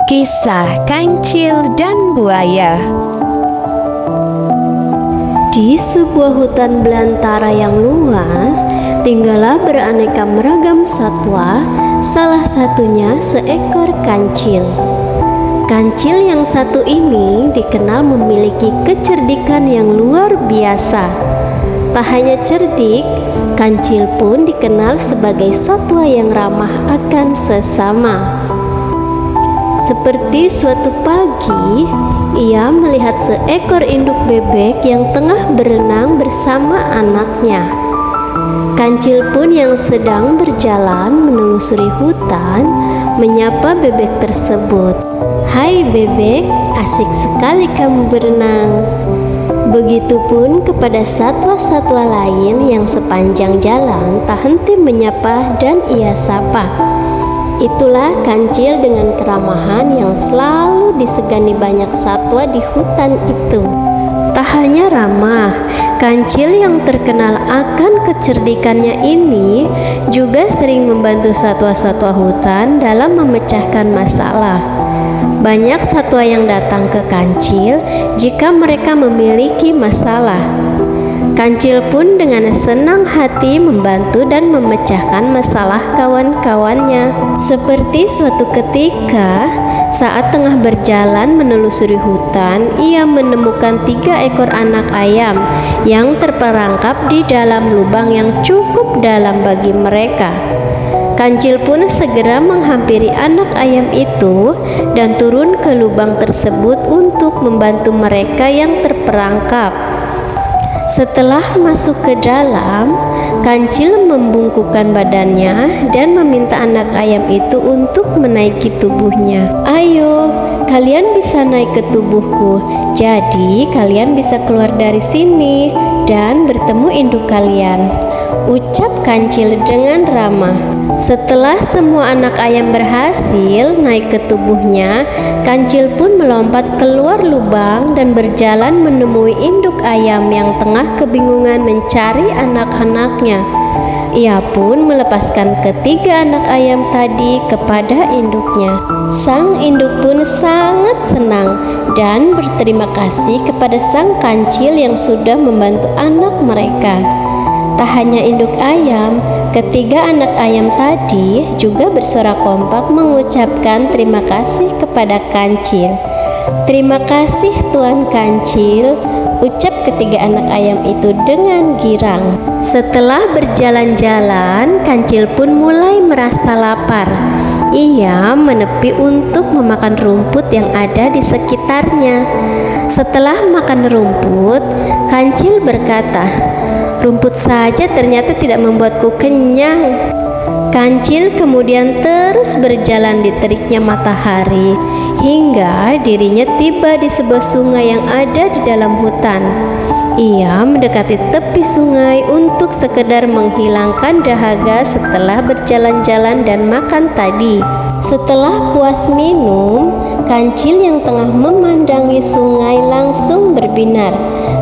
Kisah Kancil dan Buaya. Di sebuah hutan belantara yang luas, tinggallah beraneka meragam satwa, salah satunya seekor kancil. Kancil yang satu ini dikenal memiliki kecerdikan yang luar biasa. Tak hanya cerdik, kancil pun dikenal sebagai satwa yang ramah akan sesama. Seperti suatu pagi, ia melihat seekor induk bebek yang tengah berenang bersama anaknya. Kancil pun yang sedang berjalan menelusuri hutan menyapa bebek tersebut. "Hai bebek, asik sekali kamu berenang." Begitupun kepada satwa-satwa lain yang sepanjang jalan tak henti menyapa dan ia sapa. Itulah kancil dengan keramahan yang selalu disegani banyak satwa di hutan itu. Tak hanya ramah, kancil yang terkenal akan kecerdikannya ini juga sering membantu satwa-satwa hutan dalam memecahkan masalah. Banyak satwa yang datang ke kancil jika mereka memiliki masalah. Kancil pun dengan senang hati membantu dan memecahkan masalah kawan-kawannya. Seperti suatu ketika, saat tengah berjalan menelusuri hutan, ia menemukan 3 ekor anak ayam yang terperangkap di dalam lubang yang cukup dalam bagi mereka. Kancil pun segera menghampiri anak ayam itu dan turun ke lubang tersebut untuk membantu mereka yang terperangkap. Setelah masuk ke dalam, kancil membungkukkan badannya dan meminta anak ayam itu untuk menaiki tubuhnya. "Ayo, kalian bisa naik ke tubuhku, jadi kalian bisa keluar dari sini dan bertemu induk kalian," ucap kancil dengan ramah. Setelah semua anak ayam berhasil naik ke tubuhnya, kancil pun melompat keluar lubang dan berjalan menemui induk ayam yang tengah kebingungan mencari anak-anaknya. Ia pun melepaskan ketiga anak ayam tadi kepada induknya. Sang induk pun sangat senang dan berterima kasih kepada sang kancil yang sudah membantu anak mereka. Tak hanya induk ayam, ketiga anak ayam tadi juga bersorak kompak mengucapkan terima kasih kepada kancil. "Terima kasih Tuan Kancil," ucap ketiga anak ayam itu dengan girang. Setelah berjalan-jalan, kancil pun mulai merasa lapar. Ia menepi untuk memakan rumput yang ada di sekitarnya. Setelah makan rumput, kancil berkata, "Rumput saja ternyata tidak membuatku kenyang." Kancil kemudian terus berjalan di teriknya matahari hingga dirinya tiba di sebuah sungai yang ada di dalam hutan. Ia mendekati tepi sungai untuk sekedar menghilangkan dahaga setelah berjalan-jalan dan makan tadi. Setelah puas minum, kancil yang tengah memandangi sungai langsung berbinar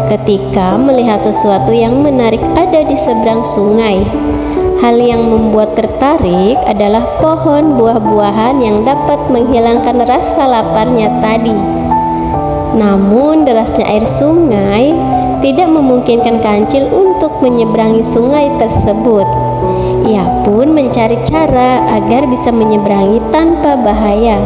ketika melihat sesuatu yang menarik ada di seberang sungai. Hal yang membuat tertarik adalah pohon buah-buahan yang dapat menghilangkan rasa laparnya tadi. Namun derasnya air sungai tidak memungkinkan kancil untuk menyeberangi sungai tersebut. Ia pun mencari cara agar bisa menyeberangi tanpa bahaya.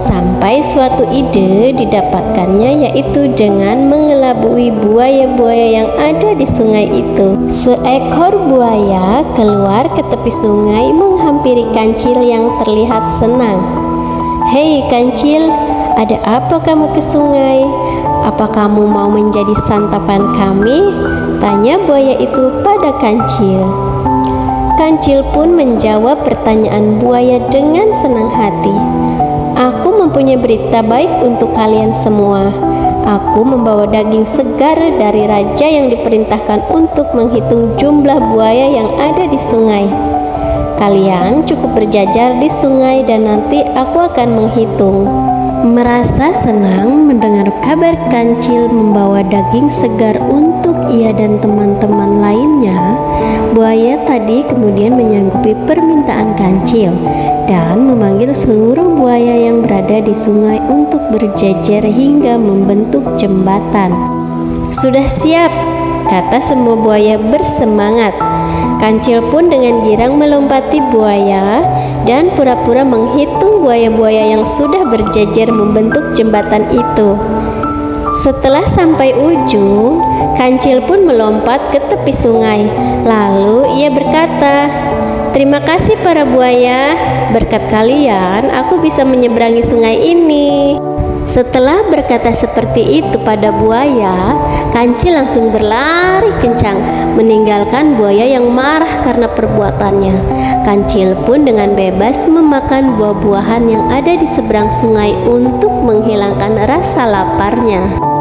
Sampai suatu ide didapatkannya, yaitu dengan mengelabui buaya-buaya yang ada di sungai itu. Seekor buaya keluar ke tepi sungai menghampiri kancil yang terlihat senang. "Hei kancil, ada apa kamu ke sungai? Apa kamu mau menjadi santapan kami?" tanya buaya itu pada kancil. Kancil pun menjawab pertanyaan buaya dengan senang hati. "Aku mempunyai berita baik untuk kalian semua. Aku membawa daging segar dari raja yang diperintahkan untuk menghitung jumlah buaya yang ada di sungai. Kalian cukup berjajar di sungai dan nanti aku akan menghitung." Merasa senang mendengar kabar kancil membawa daging segar untuk ia dan teman-teman lainnya, buaya tadi kemudian menyanggupi permintaan kancil. dan memanggil seluruh buaya yang berada di sungai untuk berjejer hingga membentuk jembatan. "Sudah siap," kata semua buaya bersemangat. Kancil pun dengan girang melompati buaya dan pura-pura menghitung buaya-buaya yang sudah berjejer membentuk jembatan itu. Setelah sampai ujung, Kancil pun melompat ke tepi sungai. Lalu ia berkata, "Terima kasih para buaya, berkat kalian aku bisa menyeberangi sungai ini." Setelah berkata seperti itu pada buaya, Kancil langsung berlari kencang, meninggalkan buaya yang marah karena perbuatannya. Kancil pun dengan bebas memakan buah-buahan yang ada di seberang sungai untuk menghilangkan rasa laparnya.